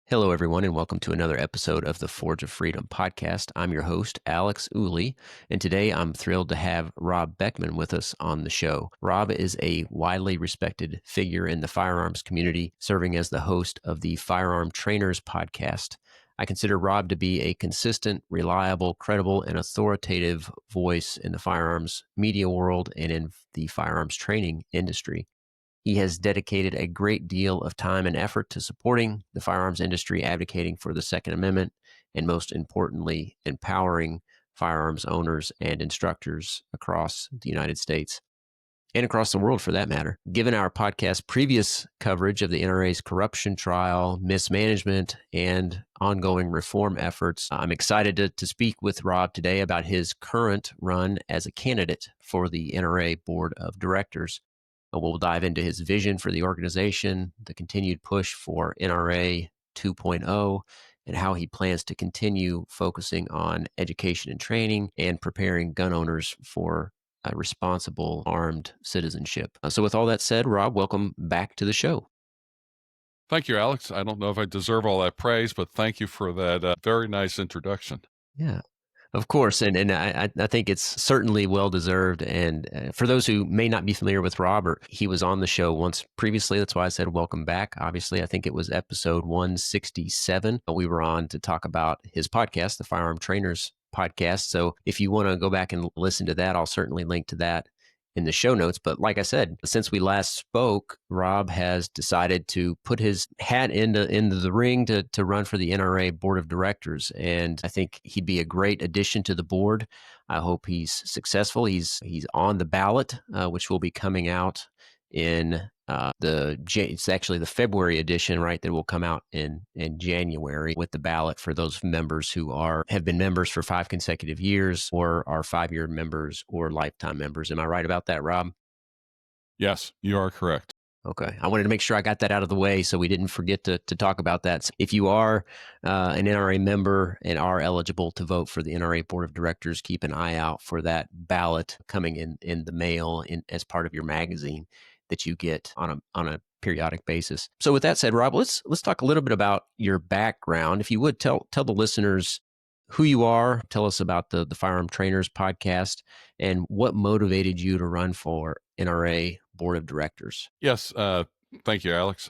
Hello, everyone, and welcome to another episode of the Forge of Freedom podcast. I'm your host, Alex Ooley, and today I'm thrilled to have Rob Beckman with us on the show. Rob is a widely respected figure in the firearms community, serving as the host of the Firearm Trainers podcast. I consider Rob to be a consistent, reliable, credible, and authoritative voice in the firearms media world and in the firearms training industry. He has dedicated a great deal of time and effort to supporting the firearms industry, advocating for the Second Amendment, and most importantly, empowering firearms owners and instructors across the United States and across the world for that matter. Given our podcast's previous coverage of the NRA's corruption trial, mismanagement, and ongoing reform efforts, I'm excited to speak with Rob today about his current run as a candidate for the NRA Board of Directors. We'll dive into his vision for the organization, the continued push for NRA 2.0, and how he plans to continue focusing on education and training and preparing gun owners for responsible armed citizenship. So with all that said, Rob, welcome back to the show. Thank you, Alex. I don't know if I deserve all that praise, but thank you for that very nice introduction. Yeah. Of course, and I think it's certainly well-deserved. And for those who may not be familiar with Robert, he was on the show once previously. That's why I said welcome back. Obviously, I think it was episode 167. We were on to talk about his podcast, the Firearm Trainers podcast. So if you want to go back and listen to that, I'll certainly link to that in the show notes. But like I said, since we last spoke, Rob has decided to put his hat into the ring to run for the NRA Board of Directors. And I think he'd be a great addition to the board. I hope he's successful. He's on the ballot, which will be coming out in it's actually the February edition, right? That will come out in January with the ballot for those members who have been members for 5 consecutive years or are 5-year members or lifetime members. Am I right about that, Rob? Yes, you are correct. Okay. I wanted to make sure I got that out of the way so we didn't forget to talk about that. So if you are an NRA member and are eligible to vote for the NRA Board of Directors, keep an eye out for that ballot coming in the mail as part of your magazine that you get on a periodic basis. So with that said, Rob, let's talk a little bit about your background. If you would tell the listeners who you are, tell us about the Firearm Trainers podcast, and what motivated you to run for NRA Board of Directors. Yes, thank you, Alex.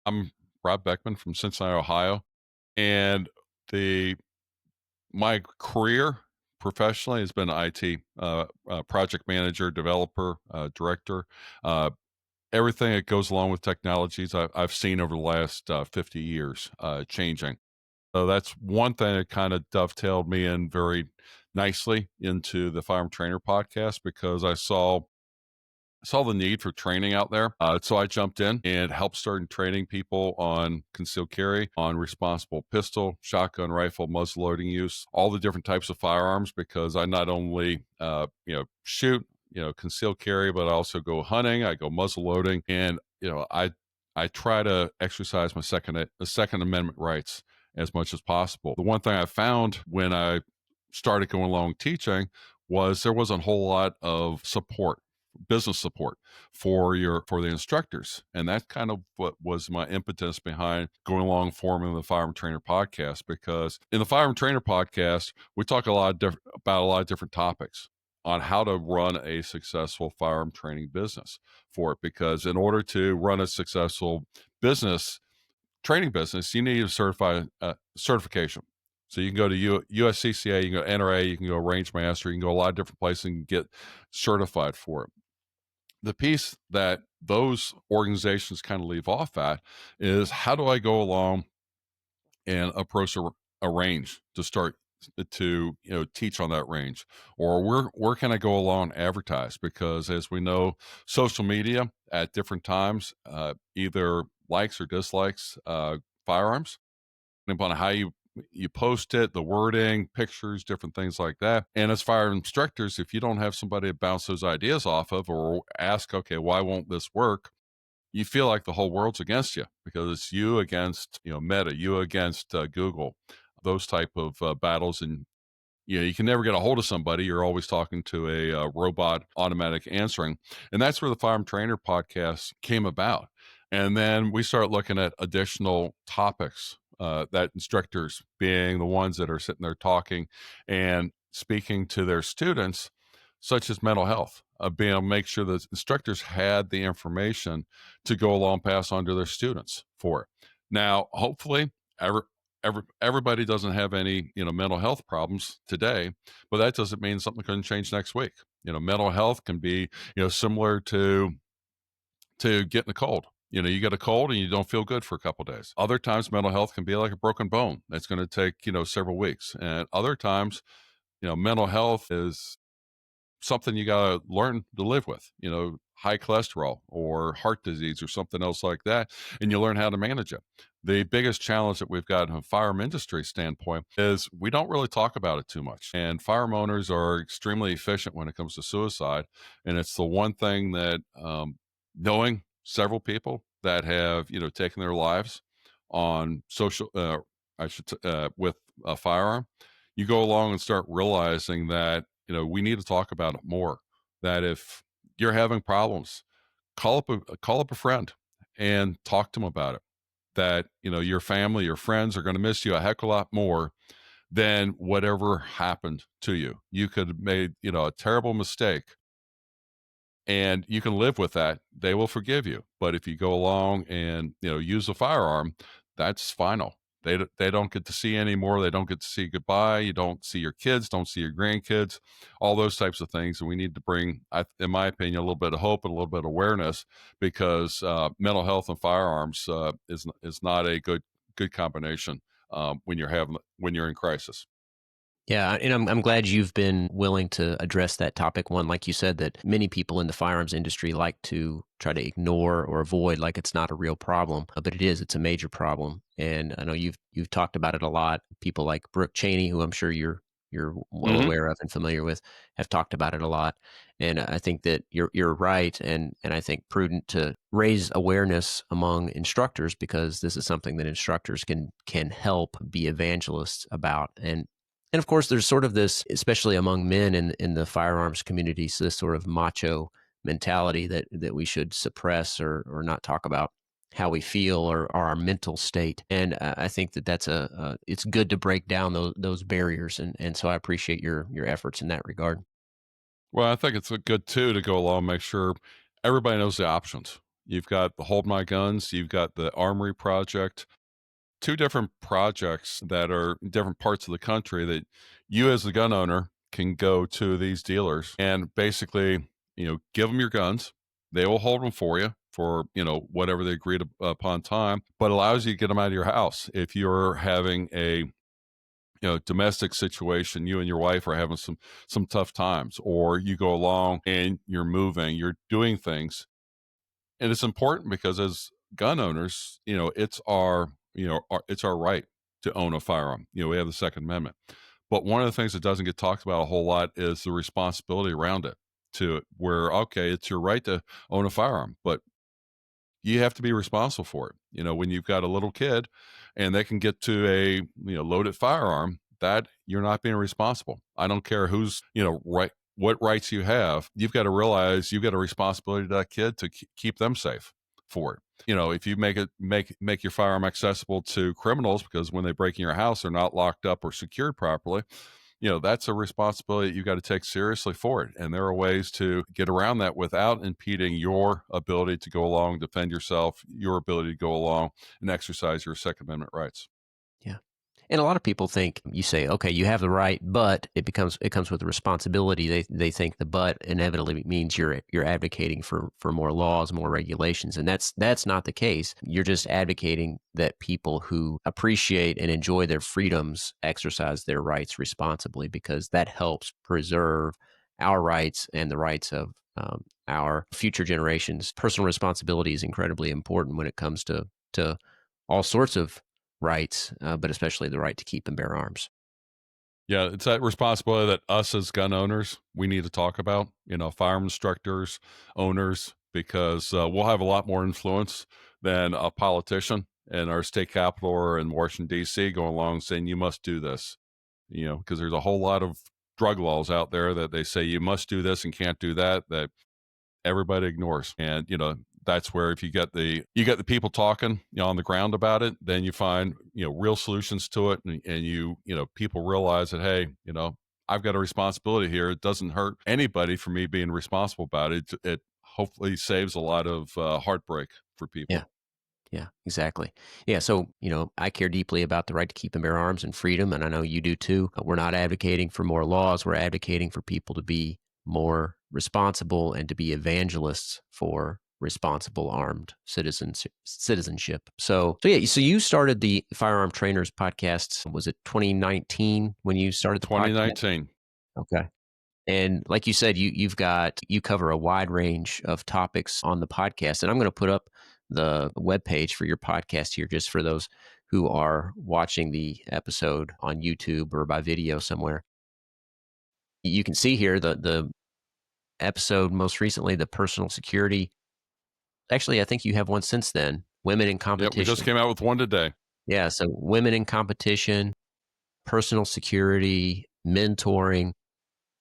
I'm Rob Beckman from Cincinnati, Ohio, and my career professionally has been IT, project manager, developer, director, everything that goes along with technologies I've seen over the last 50 years changing. So that's one thing that kind of dovetailed me in very nicely into the Firearm Trainer podcast because I saw the need for training out there. So I jumped in and helped start training people on concealed carry, on responsible pistol, shotgun, rifle, muzzleloading use, all the different types of firearms, because I not only, shoot, concealed carry, but I also go hunting, I go muzzleloading, and, I try to exercise my Second Amendment rights as much as possible. The one thing I found when I started going along teaching was there wasn't a whole lot of business support for the instructors, and that's kind of what was my impetus behind going along forming the Firearm Trainer podcast. Because in the Firearm Trainer podcast, we talk about a lot of different topics on how to run a successful firearm training business for it. Because in order to run a successful training business, you need a certification. So you can go to USCCA, you can go to NRA, you can go Range Master, you can go a lot of different places and get certified for it. The piece that those organizations kind of leave off at is, how do I go along and approach a range to start to teach on that range, or where can I go along and advertise? Because as we know, social media at different times either likes or dislikes firearms, depending upon how you post it, the wording, pictures, different things like that. And as fire instructors, if you don't have somebody to bounce those ideas off of or ask, okay, why won't this work? You feel like the whole world's against you because it's you against, Meta, you against Google, those type of battles. And, you can never get a hold of somebody. You're always talking to a robot automatic answering. And that's where the Firearm Trainer podcast came about. And then we start looking at additional topics that instructors, being the ones that are sitting there talking and speaking to their students, such as mental health, being able to make sure that instructors had the information to go along, pass on to their students for it. Now, hopefully, everybody doesn't have any mental health problems today, but that doesn't mean something couldn't change next week. Mental health can be similar to getting a cold. You get a cold and you don't feel good for a couple days. Other times, mental health can be like a broken bone. That's going to take, several weeks. And other times, mental health is something you got to learn to live with, high cholesterol or heart disease or something else like that. And you learn how to manage it. The biggest challenge that we've got from a firearm industry standpoint is we don't really talk about it too much. And firearm owners are extremely efficient when it comes to suicide. And it's the one thing that knowing several people that have, taken their lives on social, with a firearm, you go along and start realizing that we need to talk about it more. That if you're having problems, call up a friend and talk to them about it. That your family, your friends are going to miss you a heck of a lot more than whatever happened to you. You could have made a terrible mistake, and you can live with that. They will forgive you. But if you go along and use a firearm, that's final. They don't get to see you anymore. They don't get to see goodbye. You don't see your kids, don't see your grandkids, all those types of things. And we need to bring, in my opinion, a little bit of hope and a little bit of awareness, because mental health and firearms is not a good combination when you're in crisis. Yeah, and I'm glad you've been willing to address that topic. One, like you said, that many people in the firearms industry like to try to ignore or avoid, like it's not a real problem, but it is. It's a major problem, and I know you've talked about it a lot. People like Brooke Cheney, who I'm sure you're well Hmm. aware of and familiar with, have talked about it a lot. And I think that you're right, and I think prudent to raise awareness among instructors, because this is something that instructors can help be evangelists about. And of course, there's sort of this, especially among men in the firearms communities, this sort of macho mentality that we should suppress or not talk about how we feel or our mental state. And I think that's it's good to break down those barriers. And so I appreciate your efforts in that regard. Well, I think it's good too to go along and make sure everybody knows the options. You've got the Hold My Guns, you've got the Armory Project, two different projects that are in different parts of the country that you as the gun owner can go to these dealers and basically, give them your guns. They will hold them for you for, whatever they agreed upon time, but allows you to get them out of your house. If you're having a domestic situation, you and your wife are having some tough times, or you go along and you're moving, you're doing things. And it's important because as gun owners, it's our right to own a firearm. We have the Second Amendment. But one of the things that doesn't get talked about a whole lot is the responsibility around it, to where, okay, it's your right to own a firearm, but you have to be responsible for it. When you've got a little kid and they can get to a loaded firearm, that you're not being responsible. I don't care who's right, what rights you have. You've got to realize you've got a responsibility to that kid to keep them safe for it. If you make your firearm accessible to criminals, because when they break in your house, they're not locked up or secured properly, that's a responsibility that you got to take seriously for it. And there are ways to get around that without impeding your ability to go along, defend yourself, your ability to go along and exercise your Second Amendment rights. Yeah. And a lot of people think, you say, okay, you have the right, but it comes with a responsibility. They think the but inevitably means you're advocating for more laws, more regulations, and that's not the case. You're just advocating that people who appreciate and enjoy their freedoms exercise their rights responsibly, because that helps preserve our rights and the rights of our future generations. Personal responsibility is incredibly important when it comes to all sorts of rights, but especially the right to keep and bear arms. Yeah, it's that responsibility that us as gun owners, we need to talk about, firearm instructors, owners, because we'll have a lot more influence than a politician in our state capital or in Washington, D.C. going along saying, you must do this, because there's a whole lot of drug laws out there that they say you must do this and can't do that, that everybody ignores. And, that's where if you get the people talking, on the ground about it, then you find, real solutions to it, and people realize that, hey, I've got a responsibility here. It doesn't hurt anybody for me being responsible about it. It hopefully saves a lot of heartbreak for Yeah. people. Yeah, exactly. Yeah, so, I care deeply about the right to keep and bear arms and freedom, and I know you do too. We're not advocating for more laws. We're advocating for people to be more responsible and to be evangelists for responsible armed citizenship. So yeah, so you started the Firearm Trainers podcast. Was it 2019 when you started the podcast? 2019. Okay. And like you said, you cover a wide range of topics on the podcast. And I'm going to put up the webpage for your podcast here just for those who are watching the episode on YouTube or by video somewhere. You can see here the episode most recently, the personal security. Actually, I think you have one since then. Women in Yep, we just competition. came out with one today. Yeah, so women in competition, personal security, mentoring.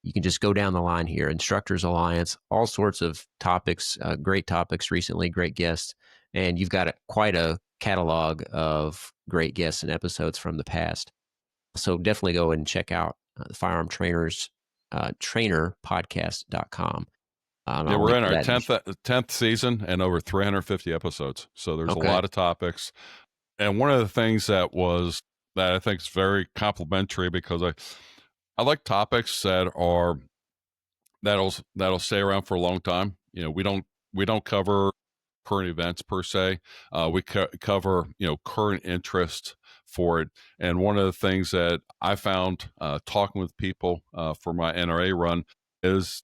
You can just go down the line here. Instructors Alliance, all sorts of topics, great topics recently, great guests. And you've got quite a catalog of great guests and episodes from the past. So definitely go and check out the Firearm Trainers, trainerpodcast.com. Yeah, I'll we're link in to our that. 10th season and over 350 episodes. So there's a Okay. lot of topics. And one of the things that I think is very complimentary, because I like topics that'll stay around for a long time. We don't cover current events per se. We cover current interest for it. And one of the things that I found talking with people for my NRA run is,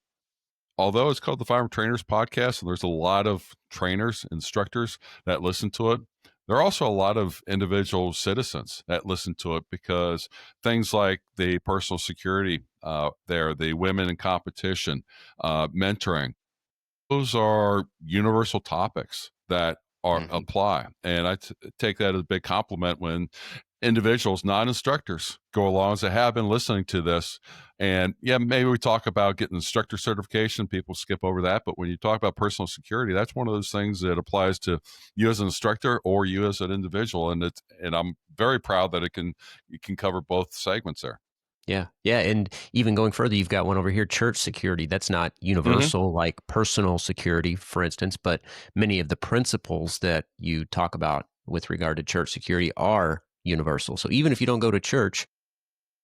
although it's called the Firearm Trainers Podcast, and there's a lot of trainers, instructors that listen to it, there are also a lot of individual citizens that listen to it, because things like the personal security, the women in competition, mentoring, those are universal topics that are Mm-hmm. apply. And take that as a big compliment when individuals, not instructors, go along as they have been listening to this. And yeah, maybe we talk about getting instructor certification. People skip over that. But when you talk about personal security, that's one of those things that applies to you as an instructor or you as an individual. And I'm very proud that you can cover both segments there. Yeah. Yeah. And even going further, you've got one over here, church security. That's not Mm-hmm. universal like personal security, for instance, but many of the principles that you talk about with regard to church security are universal. So even if you don't go to church,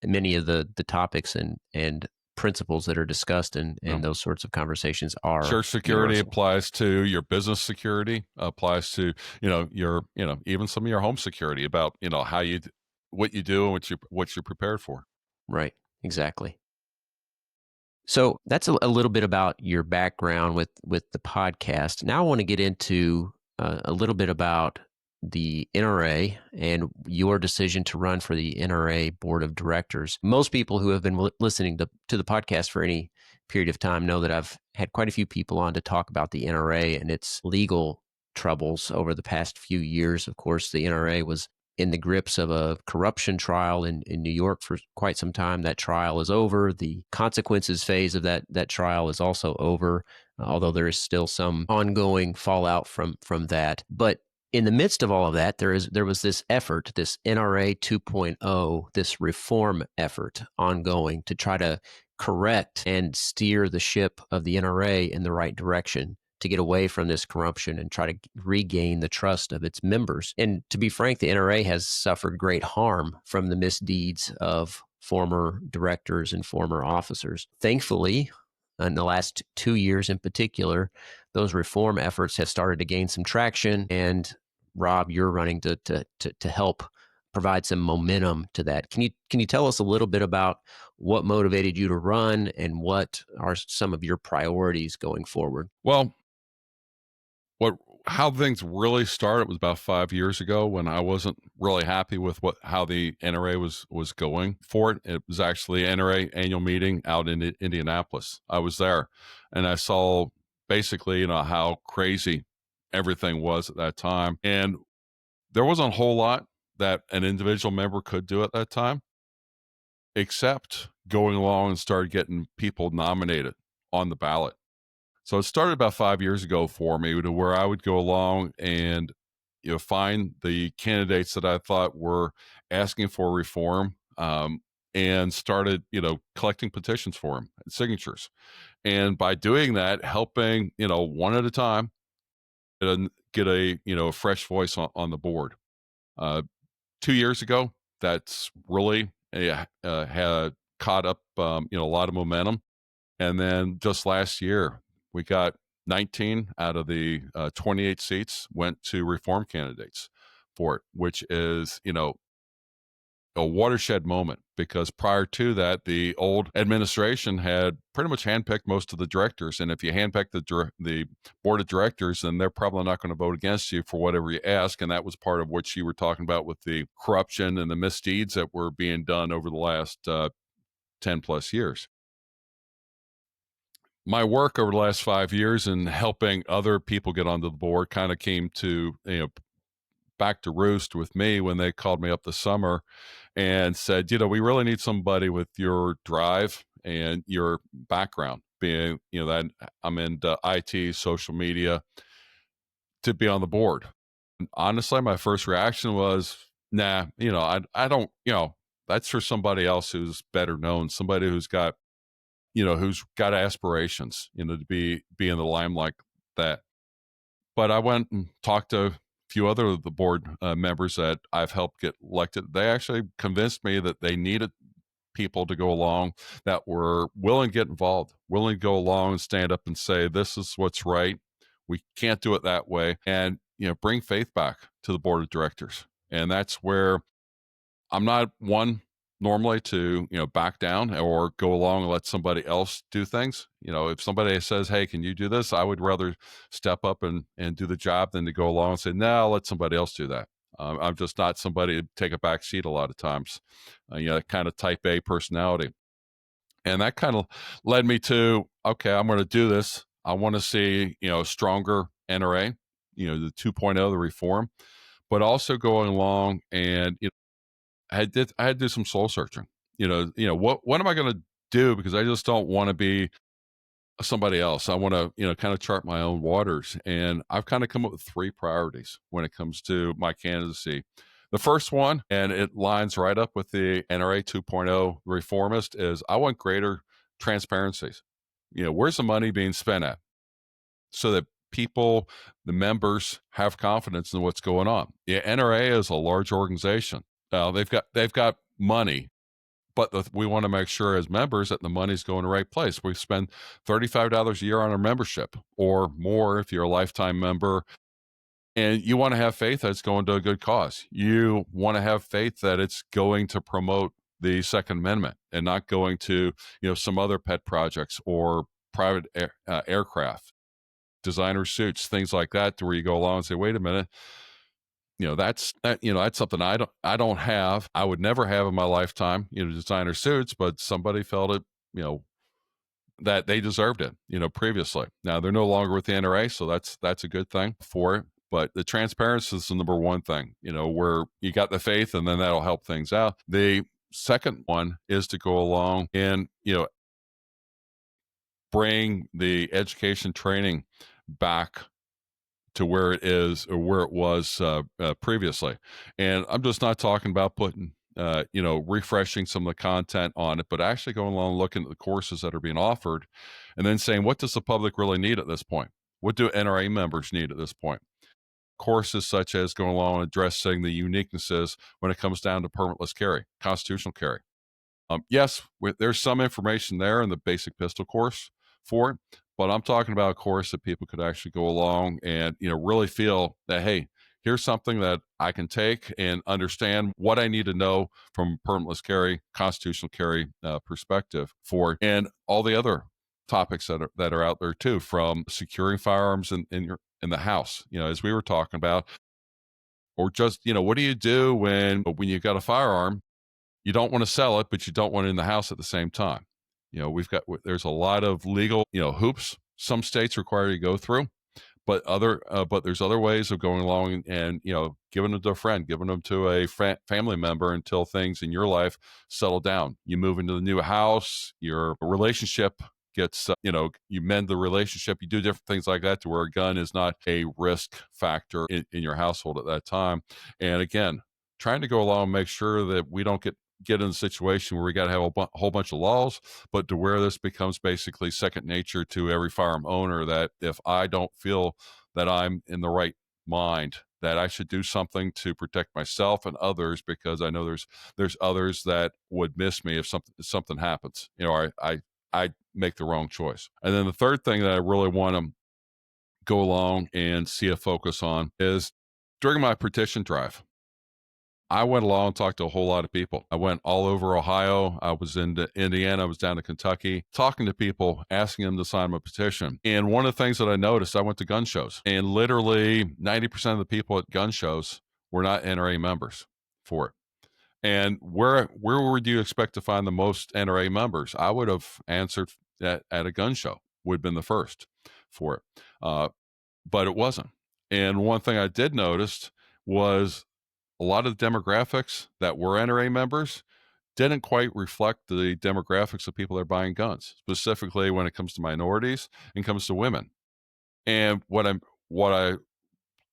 many of the topics and principles that are discussed and those sorts of conversations are Church security universal. applies to your business security, applies to, your, even some of your home security, about, how what you do and what you're prepared for. Right. Exactly. So that's a little bit about your background with the podcast. Now I want to get into a little bit about the NRA and your decision to run for the NRA Board of Directors. Most people who have been listening to the podcast for any period of time know that I've had quite a few people on to talk about the NRA and its legal troubles over the past few years. Of course, the NRA was in the grips of a corruption trial in New York for quite some time. That trial is over. The consequences phase of that trial is also over, although there is still some ongoing fallout from that. But in the midst of all of that, there was this effort, this NRA 2.0, this reform effort ongoing to try to correct and steer the ship of the NRA in the right direction, to get away from this corruption and try to regain the trust of its members. And to be frank, the NRA has suffered great harm from the misdeeds of former directors and former officers. Thankfully, in the last 2 years in particular, those reform efforts have started to gain some traction. And Rob, you're running to help provide some momentum to that. Can you tell us a little bit about what motivated you to run and what are some of your priorities going forward? Well, what how things really started was about 5 years ago, when I wasn't really happy with how the NRA was going for it. It was actually NRA annual meeting out in Indianapolis. I was there, and I saw basically, how crazy everything was at that time. And there wasn't a whole lot that an individual member could do at that time, except going along and start getting people nominated on the ballot. So it started about 5 years ago for me, to where I would go along and find the candidates that I thought were asking for reform, and started collecting petitions for them, signatures, and by doing that, helping one at a time get a fresh voice on the board. Uh, 2 years ago, that's really had caught up a lot of momentum, and then just last year, we got 19 out of the 28 seats went to reform candidates for it, which is, a watershed moment, because prior to that, the old administration had pretty much handpicked most of the directors. And if you handpick the board of directors, then they're probably not going to vote against you for whatever you ask. And that was part of what you were talking about with the corruption and the misdeeds that were being done over the last 10 plus years. My work over the last 5 years in helping other people get onto the board kind of came to back to roost with me when they called me up this summer and said, we really need somebody with your drive and your background, being that I'm into IT, social media, to be on the board. And honestly, my first reaction was, nah, I don't, that's for somebody else who's better known, somebody who's got aspirations, to be in the limelight. That. But I went and talked to a few other of the board members that I've helped get elected. They actually convinced me that they needed people to go along that were willing to get involved, willing to go along and stand up and say, this is what's right. We can't do it that way. And, bring faith back to the board of directors. And that's where I'm not one normally to, back down or go along and let somebody else do things. If somebody says, hey, can you do this? I would rather step up and do the job than to go along and say, no, I'll let somebody else do that. I'm just not somebody to take a back seat a lot of times, kind of type A personality. And that kind of led me to, okay, I'm going to do this. I want to see, stronger NRA, the 2.0, the reform, but also going along and, I had to do some soul searching. What am I going to do? Because I just don't want to be somebody else. I want to, kind of chart my own waters. And I've kind of come up with three priorities when it comes to my candidacy. The first one, and it lines right up with the NRA 2.0 reformist, is I want greater transparencies. Where's the money being spent at? So that people, the members, have confidence in what's going on. The NRA is a large organization. They've got money, but we want to make sure as members that the money's going to the right place. We spend $35 a year on our membership, or more if you're a lifetime member, and you want to have faith that it's going to a good cause. You want to have faith that it's going to promote the Second Amendment and not going to some other pet projects or private aircraft, designer suits, things like that, to where you go along and say, wait a minute, that's something I don't have. I would never have in my lifetime, designer suits, but somebody felt it, that they deserved it, previously. Now they're no longer with the NRA, so that's a good thing for it. But the transparency is the number one thing, where you got the faith, and then that'll help things out. The second one is to go along and, bring the education training back to where it is, or where it was previously. And I'm just not talking about putting, refreshing some of the content on it, but actually going along and looking at the courses that are being offered, and then saying, what does the public really need at this point? What do NRA members need at this point? Courses such as going along and addressing the uniquenesses when it comes down to permitless carry, constitutional carry. Yes, there's some information there in the basic pistol course for it, but I'm talking about a course that people could actually go along and, really feel that, hey, here's something that I can take and understand what I need to know from permitless carry, constitutional carry perspective for, and all the other topics that are out there too, from securing firearms in the house, as we were talking about, or just, what do you do when you've got a firearm? You don't want to sell it, but you don't want it in the house at the same time. There's a lot of legal, hoops some states require you to go through, but there's other ways of going along and, giving them to a friend, giving them to a family member until things in your life settle down. You move into the new house, your relationship gets, you mend the relationship, you do different things like that to where a gun is not a risk factor in your household at that time. And again, trying to go along and make sure that we don't get in a situation where we got to have whole bunch of laws, but to where this becomes basically second nature to every firearm owner, that if I don't feel that I'm in the right mind, that I should do something to protect myself and others, because I know there's others that would miss me if something happens. I make the wrong choice. And then the third thing that I really want to go along and see a focus on is during my petition drive. I went along and talked to a whole lot of people. I went all over Ohio. I was into Indiana. I was down to Kentucky, talking to people, asking them to sign my petition. And one of the things that I noticed, I went to gun shows, and literally 90% of the people at gun shows were not NRA members for it. And where would you expect to find the most NRA members? I would have answered at a gun show, would have been the first for it. But it wasn't. And one thing I did notice was a lot of the demographics that were NRA members didn't quite reflect the demographics of people that are buying guns, specifically when it comes to minorities and comes to women. And what I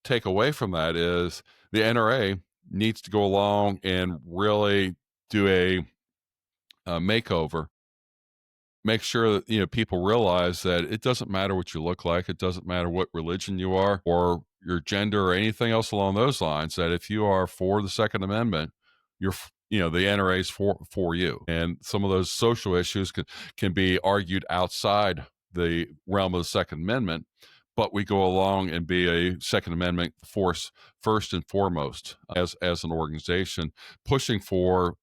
take away from that is the NRA needs to go along and really do a makeover, make sure that people realize that it doesn't matter what you look like, it doesn't matter what religion you are or your gender or anything else along those lines, that if you are for the Second Amendment, the NRA is for you. And some of those social issues can be argued outside the realm of the Second Amendment, but we go along and be a Second Amendment force first and foremost, as an organization, pushing for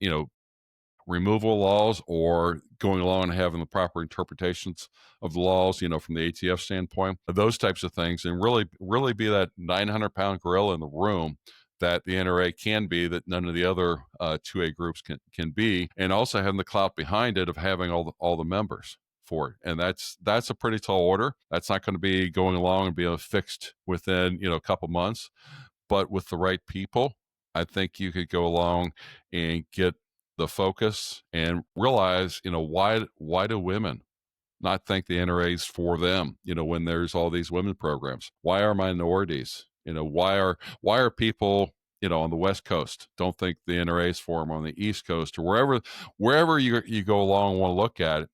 removal laws or going along and having the proper interpretations of the laws, from the ATF standpoint, those types of things, and really be that 900-pound gorilla in the room that the NRA can be, that none of the other 2A groups can be, and also having the clout behind it of having all the members for it. And that's a pretty tall order. That's not going to be going along and being fixed within a couple months, but with the right people, I think you could go along and get the focus and realize, why do women not think the NRA is for them, when there's all these women programs? Why are minorities, why are people, on the West Coast don't think the NRA is for them on the East Coast, or wherever you go along and want to look at it,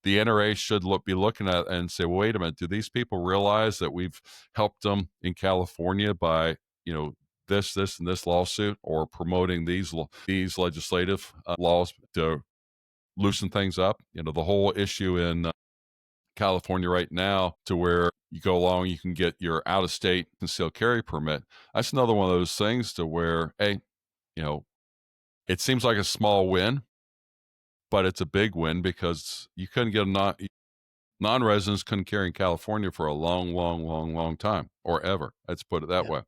the NRA should be looking at it and say, well, wait a minute, do these people realize that we've helped them in California by, this, and this lawsuit, or promoting these legislative laws to loosen things up? The whole issue in California right now, to where you go along, you can get your out-of-state concealed carry permit. That's another one of those things to where, hey, it seems like a small win, but it's a big win, because you couldn't get non-residents couldn't carry in California for a long, long, long, long time, or ever. Let's put it that way.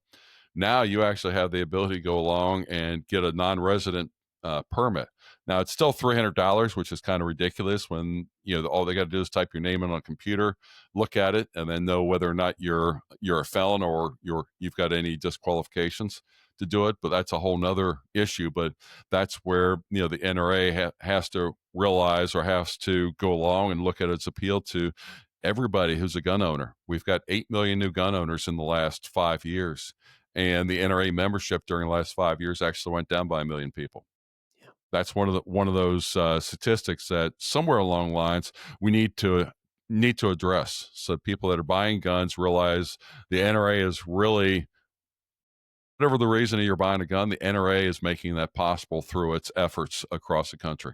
Now you actually have the ability to go along and get a non-resident permit. Now it's still $300, which is kind of ridiculous when all they got to do is type your name in on a computer, look at it, and then know whether or not you're a felon or you've got any disqualifications to do it. But that's a whole nother issue. But that's where the NRA has to realize, or has to go along and look at its appeal to everybody who's a gun owner. We've got 8 million new gun owners in the last 5 years. And the NRA membership during the last 5 years actually went down by 1 million people. Yeah. That's one of those statistics that somewhere along the lines we need to address, so people that are buying guns realize the NRA is really, whatever the reason you're buying a gun, the NRA is making that possible through its efforts across the country.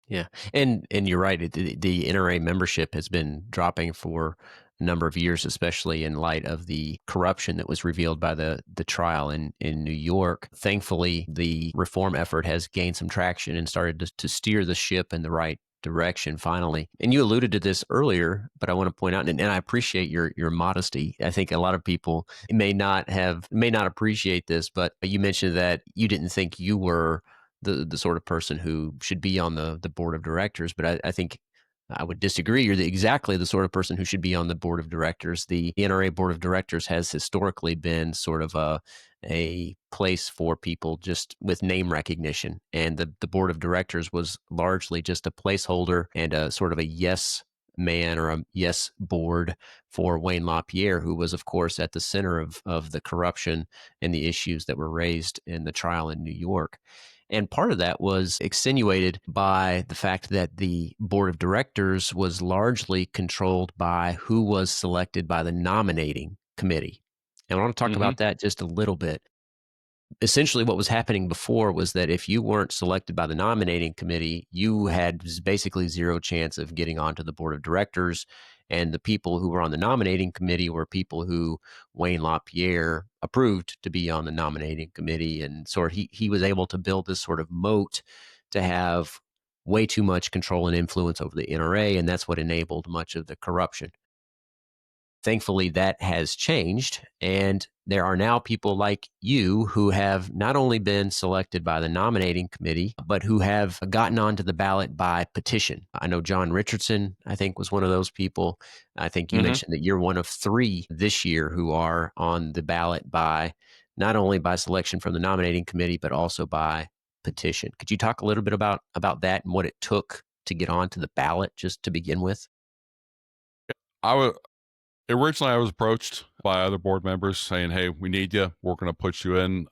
Yeah, and you're right. The NRA membership has been dropping for a number of years, especially in light of the corruption that was revealed by the trial in New York. Thankfully, the reform effort has gained some traction and started to steer the ship in the right direction finally. And you alluded to this earlier, but I want to point out, and I appreciate your modesty. I think a lot of people may not appreciate this, but you mentioned that you didn't think you were the sort of person who should be on the board of directors. But I think I would disagree. You're exactly the sort of person who should be on the board of directors. The NRA Board of Directors has historically been sort of a place for people just with name recognition. And the board of directors was largely just a placeholder and a sort of a yes man or a yes board for Wayne LaPierre, who was, of course, at the center of the corruption and the issues that were raised in the trial in New York. And part of that was extenuated by the fact that the board of directors was largely controlled by who was selected by the nominating committee. And I want to talk Hmm. about that just a little bit. Essentially, what was happening before was that if you weren't selected by the nominating committee, you had basically zero chance of getting onto the board of directors. And the people who were on the nominating committee were people who Wayne LaPierre approved to be on the nominating committee. And he was able to build this sort of moat to have way too much control and influence over the NRA. And that's what enabled much of the corruption. Thankfully, that has changed. And there are now people like you who have not only been selected by the nominating committee, but who have gotten onto the ballot by petition. I know John Richardson, I think, was one of those people. I think you Hmm. mentioned that you're one of three this year who are on the ballot by not only by selection from the nominating committee, but also by petition. Could you talk a little bit about that and what it took to get onto the ballot just to begin with? I was originally I was approached by other board members saying, "Hey, we need you. We're going to put you in,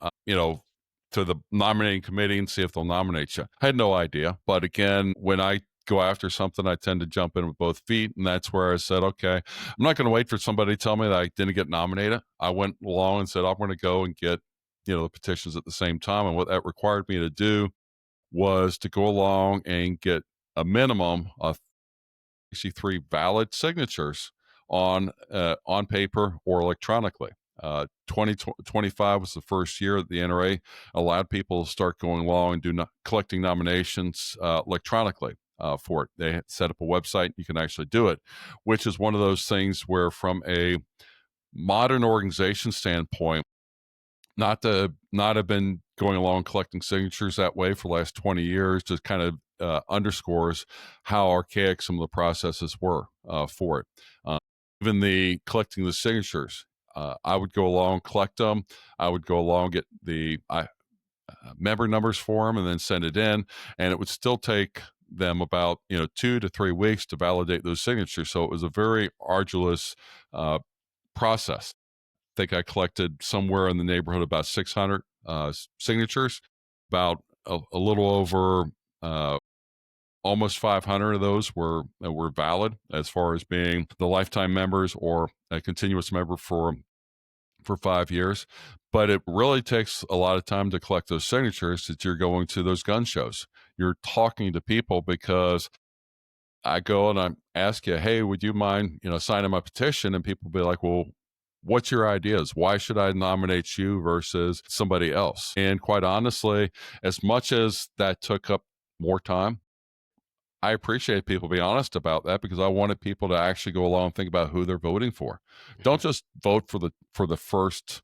to the nominating committee and see if they'll nominate you." I had no idea, but again, when I go after something, I tend to jump in with both feet, and that's where I said, "Okay, I'm not going to wait for somebody to tell me that I didn't get nominated." I went along and said, "I'm going to go and get, the petitions at the same time," and what that required me to do was to go along and get a minimum of 63 valid signatures on paper or electronically. 2025 was the first year that the NRA allowed people to start going along and collecting nominations electronically for it. They had set up a website; you can actually do it, which is one of those things where, from a modern organization standpoint, not have been going along collecting signatures that way for the last 20 years just kind of underscores how archaic some of the processes were for it. Uh, Even the collecting the signatures, I would go along, collect them. I would go along, get the member numbers for them, and then send it in. And it would still take them about 2 to 3 weeks to validate those signatures. So it was a very arduous uh, process. Think I collected somewhere in the neighborhood of about 600 signatures. About a little over uh, almost 500 of those were valid as far as being the lifetime members or a continuous member for 5 years. But it really takes a lot of time to collect those signatures that you're going to those gun shows. You're talking to people because I go and I ask you, "Hey, would you mind, signing my petition?" And people be like, "Well, what's your ideas? Why should I nominate you versus somebody else?" And quite honestly, as much as that took up more time, I appreciate people being honest about that because I wanted people to actually go along and think about who they're voting for. Don't just vote for the first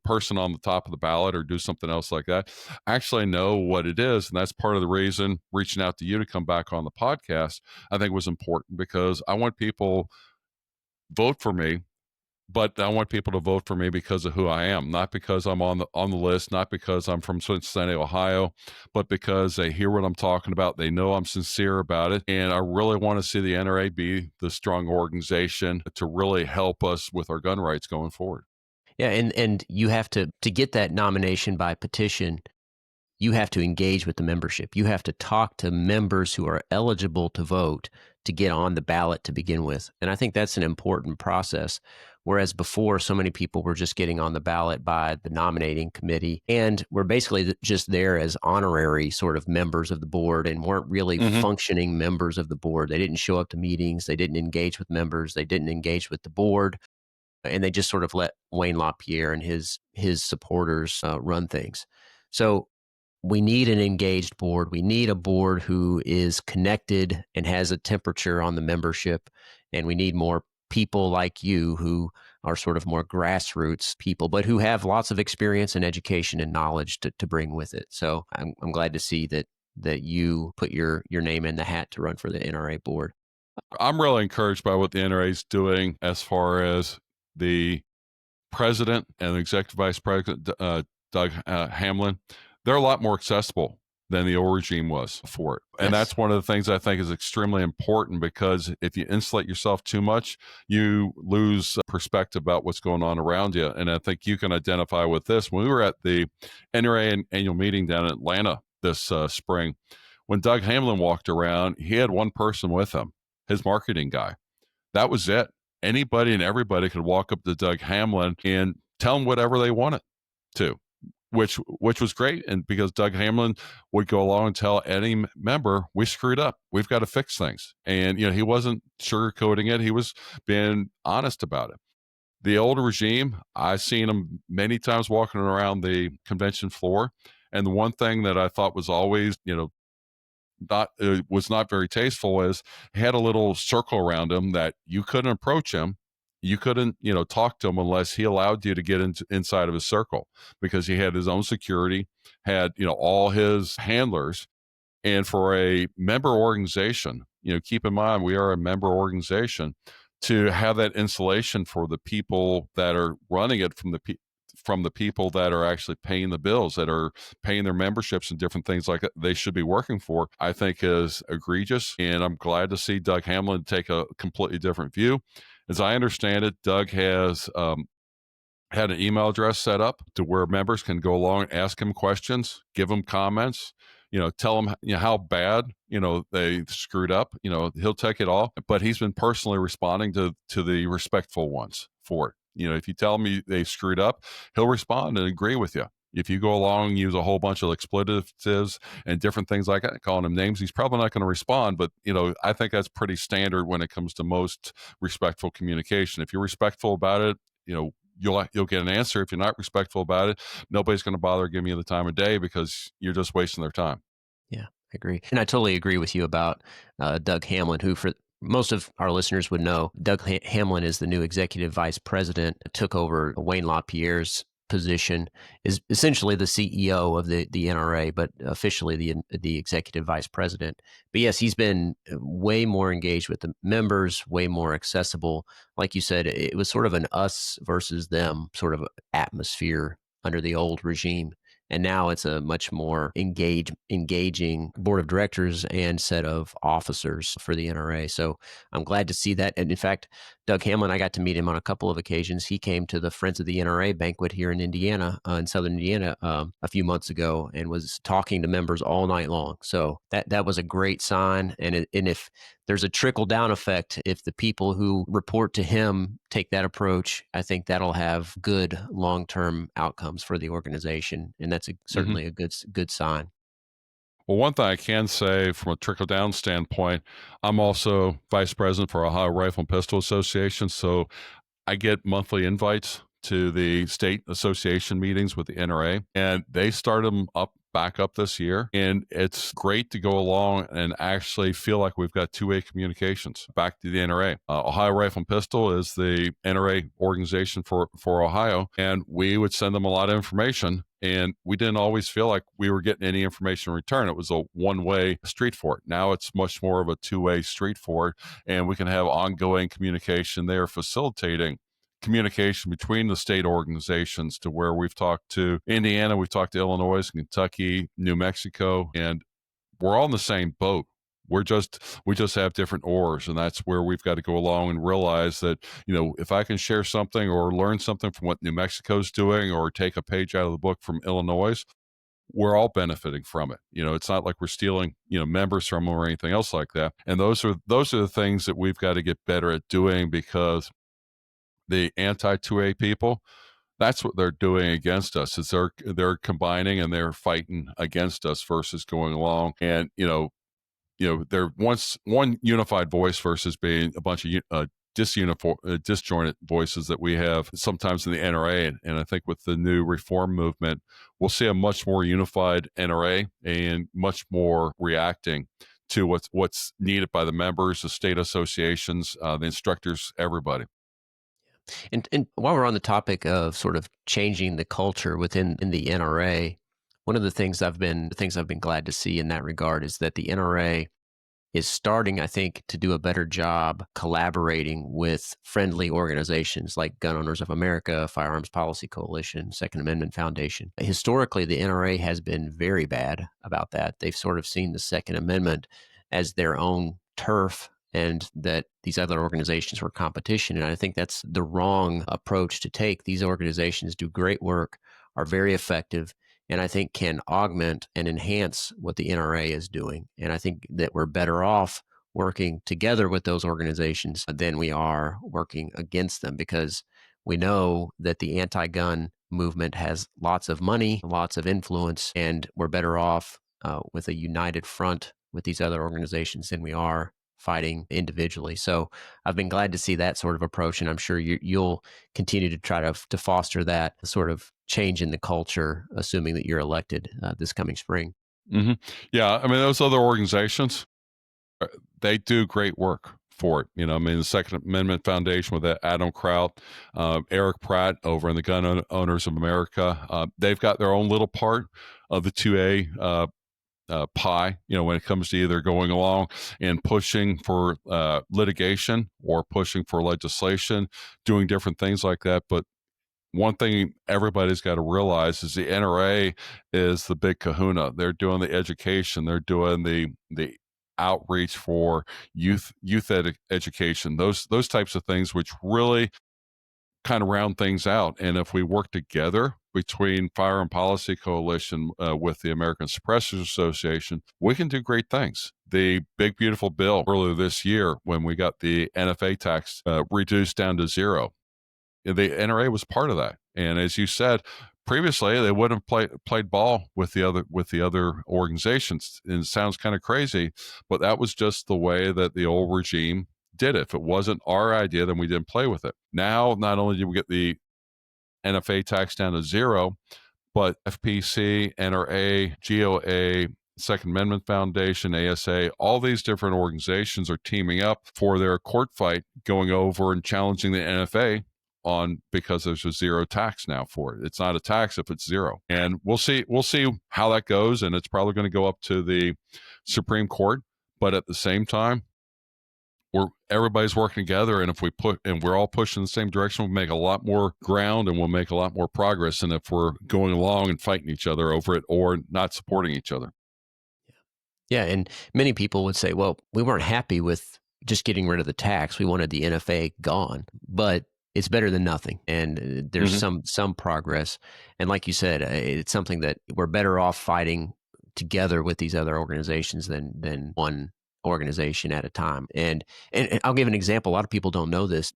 person on the top of the ballot or do something else like that. Actually know what it is, and that's part of the reason reaching out to you to come back on the podcast I think was important because I want people vote for me, but I want people to vote for me because of who I am, not because I'm on the list, not because I'm from Cincinnati, Ohio, but because they hear what I'm talking about. They know I'm sincere about it, and I really want to see the NRA be the strong organization to really help us with our gun rights going forward. Yeah, and you have to get that nomination by petition, you have to engage with the membership. You have to talk to members who are eligible to vote to get on the ballot to begin with. And I think that's an important process. Whereas before, so many people were just getting on the ballot by the nominating committee and were basically just there as honorary sort of members of the board and weren't really Hmm. functioning members of the board. They didn't show up to meetings, they didn't engage with members, they didn't engage with the board, and they just sort of let Wayne LaPierre and his supporters run things. So we need an engaged board. We need a board who is connected and has a temperature on the membership. And we need more people like you who are sort of more grassroots people, but who have lots of experience and education and knowledge to bring with it. So I'm glad to see that you put your name in the hat to run for the NRA board. I'm really encouraged by what the NRA is doing as far as the president and executive vice president, Doug Hamlin, they're a lot more accessible than the old regime was for it. And Yes. that's one of the things I think is extremely important, because if you insulate yourself too much, you lose perspective about what's going on around you. And I think you can identify with this. When we were at the NRA annual meeting down in Atlanta this spring, when Doug Hamlin walked around, he had one person with him, his marketing guy. That was it. Anybody and everybody could walk up to Doug Hamlin and tell him whatever they wanted to, which was great. And because Doug Hamlin would go along and tell any member, we screwed up, we've got to fix things. And he wasn't sugarcoating it, he was being honest about it. The old regime, I've seen him many times walking around the convention floor, and the one thing that I thought was always not was not very tasteful is he had a little circle around him that you couldn't approach him, you couldn't talk to him unless he allowed you to get inside of his circle, because he had his own security, had all his handlers. And for a member organization, keep in mind we are a member organization, to have that insulation for the people that are running it from the people that are actually paying the bills, that are paying their memberships and different things like that they should be working for, I think is egregious. And I'm glad to see Doug Hamlin take a completely different view. As I understand it, Doug has had an email address set up to where members can go along and ask him questions, give him comments, tell him how bad they screwed up. He'll take it all, but he's been personally responding to the respectful ones for it. If you tell him they screwed up, he'll respond and agree with you. If you go along and use a whole bunch of expletives and different things like that, calling him names, he's probably not going to respond. But I think that's pretty standard when it comes to most respectful communication. If you're respectful about it, you'll get an answer. If you're not respectful about it, nobody's going to bother giving you the time of day, because you're just wasting their time. Yeah, I agree. And I totally agree with you about Doug Hamlin, who, for most of our listeners would know, Doug Hamlin is the new executive vice president, took over Wayne LaPierre's position, is essentially the CEO of the NRA, but officially the executive vice president. But yes, he's been way more engaged with the members, way more accessible. Like you said, it was sort of an us versus them sort of atmosphere under the old regime. And now it's a much more engaging board of directors and set of officers for the NRA. So I'm glad to see that. And in fact, Doug Hamlin, I got to meet him on a couple of occasions. He came to the Friends of the NRA banquet here in Indiana, in Southern Indiana, a few months ago, and was talking to members all night long. So that was a great sign. And if there's a trickle down effect, if the people who report to him take that approach, I think that'll have good long-term outcomes for the organization. And that's hmm certainly a good sign. Well, one thing I can say from a trickle down standpoint, I'm also vice president for Ohio Rifle and Pistol Association. So I get monthly invites to the state association meetings with the NRA, and they started them back up this year. And it's great to go along and actually feel like we've got two-way communications back to the NRA. Ohio Rifle and Pistol is the NRA organization for Ohio, and we would send them a lot of information. And we didn't always feel like we were getting any information in return. It was a one-way street for it. Now it's much more of a two-way street for it, and we can have ongoing communication there, facilitating communication between the state organizations, to where we've talked to Indiana, we've talked to Illinois, Kentucky, New Mexico, and we're all in the same boat. We just have different oars, and that's where we've got to go along and realize that, if I can share something or learn something from what New Mexico's doing, or take a page out of the book from Illinois, we're all benefiting from it. It's not like we're stealing, members from them or anything else like that. And those are the things that we've got to get better at doing, because the anti-2A people, that's what they're doing against us, is they're combining and they're fighting against us versus going along. And they're one unified voice versus being a bunch of disjointed voices that we have sometimes in the NRA. And I think with the new reform movement, we'll see a much more unified NRA, and much more reacting to what's needed by the members, the state associations, the instructors, everybody. And while we're on the topic of sort of changing the culture in the NRA, one of the things I've been glad to see in that regard is that the NRA is starting, I think, to do a better job collaborating with friendly organizations like Gun Owners of America, Firearms Policy Coalition, Second Amendment Foundation. Historically, the NRA has been very bad about that. They've sort of seen the Second Amendment as their own turf and that these other organizations were competition. And I think that's the wrong approach to take. These organizations do great work, are very effective, and I think can augment and enhance what the NRA is doing. And I think that we're better off working together with those organizations than we are working against them, because we know that the anti-gun movement has lots of money, lots of influence, and we're better off with a united front with these other organizations than we are fighting individually. So I've been glad to see that sort of approach, and I'm sure you'll continue to try to foster that sort of change in the culture, assuming that you're elected this coming spring. Hmm. Yeah, I mean, those other organizations, they do great work for it. I mean, the Second Amendment Foundation with Adam Kraut, Eric Pratt over in the Owners of America, they've got their own little part of the 2A pie, when it comes to either going along and pushing for litigation or pushing for legislation, doing different things like that. But one thing everybody's got to realize is the NRA is the big kahuna. They're doing the education. They're doing the outreach for youth education. Those types of things, which really kind of round things out. And if we work together between Firearm Policy Coalition with the American Suppressors Association, we can do great things. The big, beautiful bill earlier this year, when we got the NFA tax reduced down to zero, the NRA was part of that. And as you said, previously they wouldn't have played ball with the other organizations. And it sounds kind of crazy, but that was just the way that the old regime did it. If it wasn't our idea, then we didn't play with it. Now, not only did we get the NFA tax down to zero, but FPC, NRA, GOA, Second Amendment Foundation, ASA, all these different organizations are teaming up for their court fight, going over and challenging the NFA on, because there's a zero tax now for it. It's not a tax if it's zero. And we'll see how that goes. And it's probably going to go up to the Supreme Court. But at the same time, everybody's working together, and if we're all pushing in the same direction, we'll make a lot more ground and we'll make a lot more progress than if we're going along and fighting each other over it or not supporting each other. Yeah, and many people would say, well, we weren't happy with just getting rid of the tax. We wanted the NFA gone, but it's better than nothing. And there's some progress. And like you said, it's something that we're better off fighting together with these other organizations than one organization at a time. And I'll give an example. A lot of people don't know this.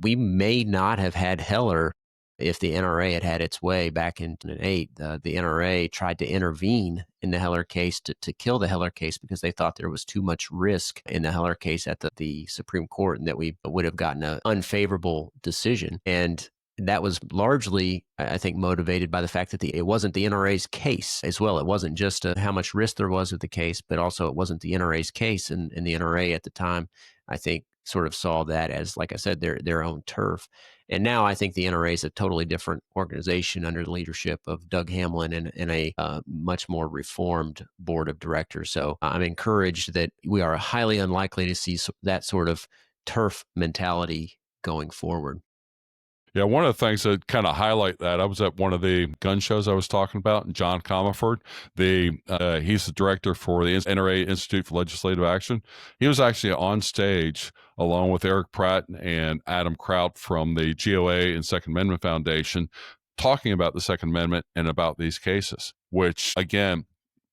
We may not have had Heller if the NRA had had its way back in 2008. The NRA tried to intervene in the Heller case to kill the Heller case because they thought there was too much risk in the Heller case at the Supreme Court and that we would have gotten an unfavorable decision. And that was largely, I think, motivated by the fact that it wasn't the NRA's case as well. It wasn't just how much risk there was with the case, but also it wasn't the NRA's case. And the NRA at the time, I think, sort of saw that as, like I said, their own turf. And now I think the NRA is a totally different organization under the leadership of Doug Hamlin and a much more reformed board of directors. So I'm encouraged that we are highly unlikely to see that sort of turf mentality going forward. Yeah, one of the things that kind of highlight that, I was at one of the gun shows I was talking about, and John Comerford, he's the director for the NRA Institute for Legislative Action. He was actually on stage along with Eric Pratt and Adam Kraut from the GOA and Second Amendment Foundation, talking about the Second Amendment and about these cases, which, again,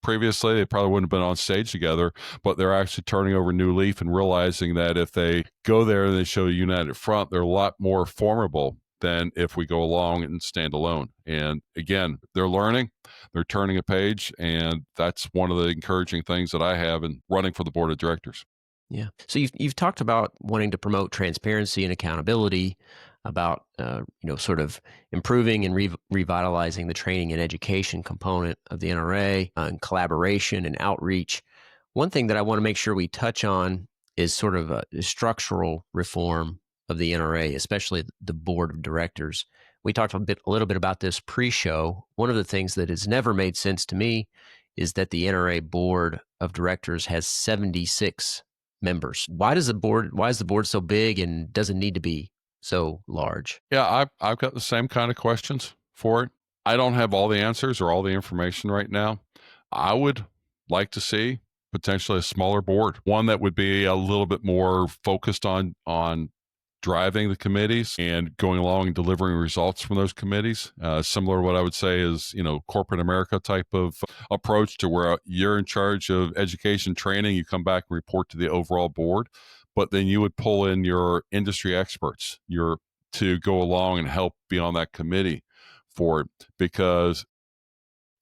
previously they probably wouldn't have been on stage together, but they're actually turning over a new leaf and realizing that if they go there and they show a united front, they're a lot more formidable than if we go along and stand alone. And again, they're learning, they're turning a page, and that's one of the encouraging things that I have in running for the board of directors. Yeah. So you've talked about wanting to promote transparency and accountability, about sort of improving and revitalizing the training and education component of the NRA, and collaboration and outreach. One thing that I want to make sure we touch on is sort of a structural reform of the NRA, especially the board of directors. We talked a little bit about this pre-show. One of the things that has never made sense to me is that the NRA Board of Directors has 76 members. Why is the board so big and doesn't need to be so large? Yeah, I've got the same kind of questions for it. I don't have all the answers or all the information right now. I would like to see potentially a smaller board, one that would be a little bit more focused on driving the committees and going along and delivering results from those committees. Similar to what I would say is, corporate America type of approach, to where you're in charge of education training, you come back and report to the overall board, but then you would pull in your industry experts, to go along and help be on that committee for it. Because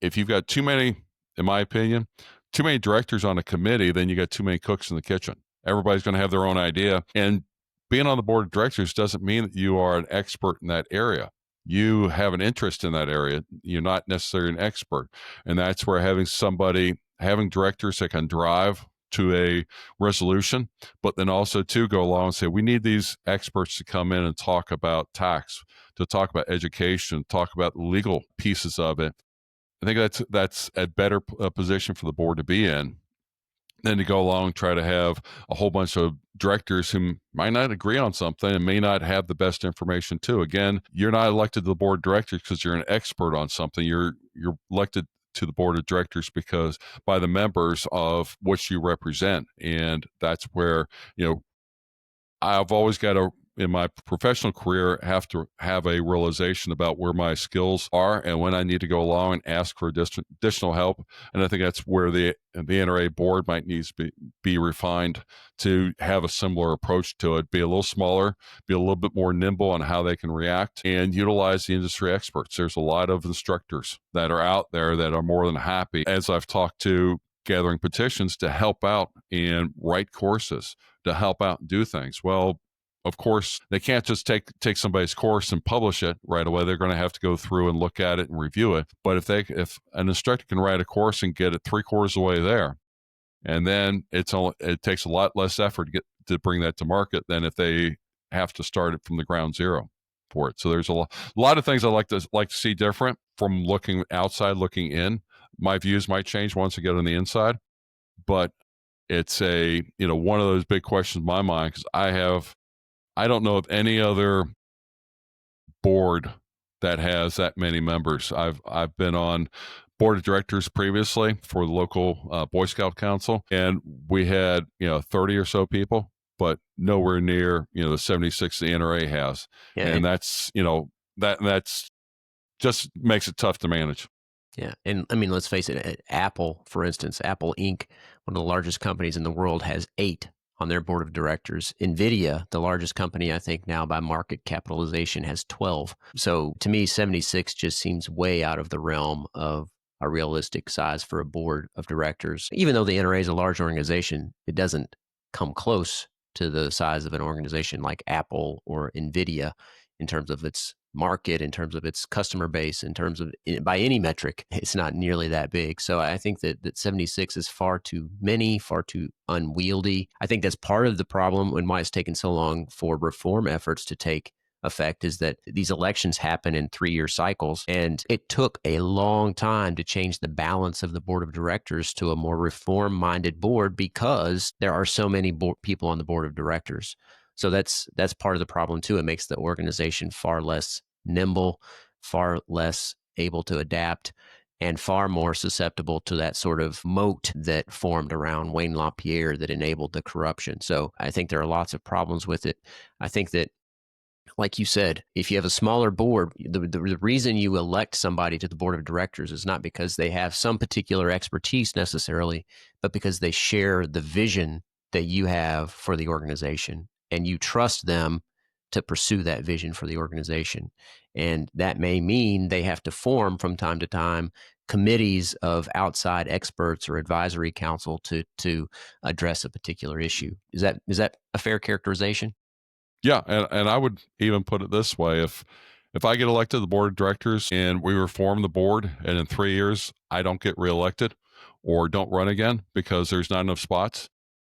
if you've got too many, in my opinion, too many directors on a committee, then you got too many cooks in the kitchen. Everybody's going to have their own idea. And being on the board of directors doesn't mean that you are an expert in that area. You have an interest in that area. You're not necessarily an expert. And that's where having directors that can drive to a resolution, but then also to go along and say, we need these experts to come in and talk about tax, to talk about education, talk about legal pieces of it. I think that's a better position for the board to be in than to go along and try to have a whole bunch of directors who might not agree on something and may not have the best information too. Again, you're not elected to the board of directors because you're an expert on something. You're elected to the board of directors because by the members of which you represent. And that's where, I've always got to, in my professional career, have to have a realization about where my skills are and when I need to go along and ask for additional help. And I think that's where the NRA board might need to be refined to have a similar approach to it, be a little smaller, be a little bit more nimble on how they can react, and utilize the industry experts. There's a lot of instructors that are out there that are more than happy, as I've talked to, gathering petitions to help out and write courses, to help out and do things. Well, of course, they can't just take somebody's course and publish it right away. They're going to have to go through and look at it and review it. But if an instructor can write a course and get it 3/4 of the way there, and then it takes a lot less effort to bring that to market than if they have to start it from the ground zero for it. So there's a lot of things I like to see different from looking outside, looking in. My views might change once I get on the inside, but it's one of those big questions in my mind, because I don't know of any other board that has that many members. I've been on board of directors previously for the local Boy Scout Council, and we had 30 or so people, but nowhere near the 76 the NRA has. Yeah, And that's just makes it tough to manage. yeah. And I mean, let's face it, Apple, for instance, Apple Inc., one of the largest companies in the world, has 8 on their board of directors. NVIDIA, the largest company, I think now by market capitalization, has 12. So to me, 76 just seems way out of the realm of a realistic size for a board of directors. Even though the NRA is a large organization, it doesn't come close to the size of an organization like Apple or NVIDIA in terms of its market, in terms of its customer base, in terms of, by any metric, it's not nearly that big. So I think that 76 is far too many, far too unwieldy. I think that's part of the problem and why it's taken so long for reform efforts to take effect, is that these elections happen in 3-year cycles. And it took a long time to change the balance of the board of directors to a more reform-minded board because there are so many people on the board of directors. So that's part of the problem too. It makes the organization far less nimble, far less able to adapt, and far more susceptible to that sort of moat that formed around Wayne LaPierre that enabled the corruption. So I think there are lots of problems with it. I think that, like you said, if you have a smaller board, the reason you elect somebody to the board of directors is not because they have some particular expertise necessarily, but because they share the vision that you have for the organization, and you trust them to pursue that vision for the organization. And that may mean they have to form from time to time committees of outside experts or advisory council to address a particular issue. Is that a fair characterization? Yeah, and I would even put it this way: if I get elected to the board of directors and we reform the board, and in 3 years I don't get reelected or don't run again because there's not enough spots,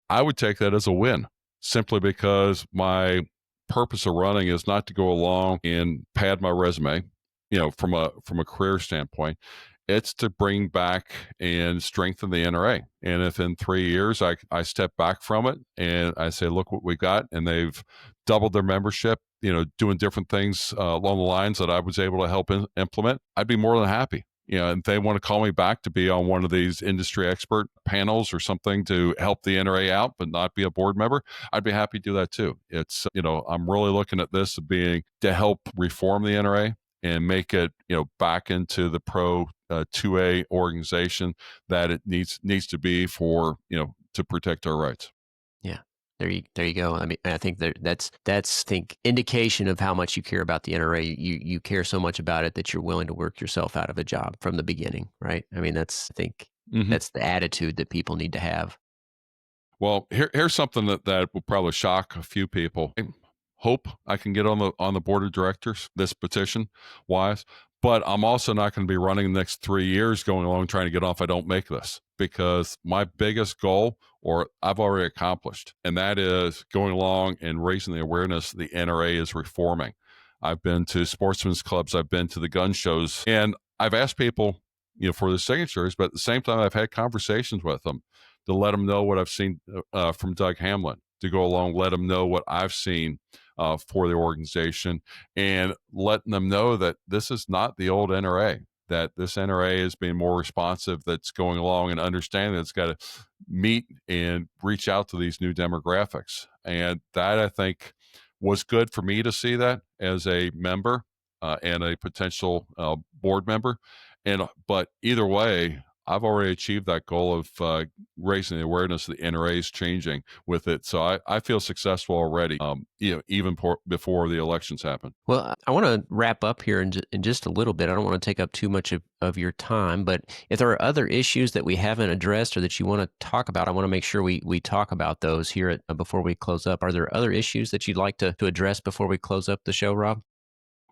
I would take that as a win, simply because my purpose of running is not to go along and pad my resume, from a career standpoint. It's to bring back and strengthen the NRA. And if in 3 years I step back from it and I say, look what we got, and they've doubled their membership, doing different things along the lines that I was able to help implement, I'd be more than happy. And if they want to call me back to be on one of these industry expert panels or something to help the NRA out, but not be a board member, I'd be happy to do that too. It's, I'm really looking at this as being to help reform the NRA and make it, back into the pro 2A organization that it needs to be for, to protect our rights. Yeah. There you go. I mean, I think that's think indication of how much you care about the NRA. You care so much about it that you're willing to work yourself out of a job from the beginning, right? I mean, I think Hmm. that's the attitude that people need to have. Well, here's something that will probably shock a few people. I hope I can get on the board of directors, this petition wise, but I'm also not going to be running the next 3 years going along trying to get off. I don't make this, because my biggest goal, or I've already accomplished, and that is going along and raising the awareness the NRA is reforming. I've been to sportsmen's clubs, I've been to the gun shows, and I've asked people, for the signatures, but at the same time, I've had conversations with them to let them know what I've seen from Doug Hamlin, to go along, let them know what I've seen for the organization, and letting them know that this is not the old NRA, that this NRA is being more responsive, that's going along and understanding that it's got to meet and reach out to these new demographics. And that, I think, was good for me to see that as a member and a potential board member. But either way, I've already achieved that goal of raising the awareness of the NRA is changing with it. So I feel successful already, even before the elections happen. Well, I want to wrap up here in just a little bit. I don't want to take up too much of your time, but if there are other issues that we haven't addressed or that you want to talk about, I want to make sure we talk about those here before we close up. Are there other issues that you'd like to address before we close up the show, Rob?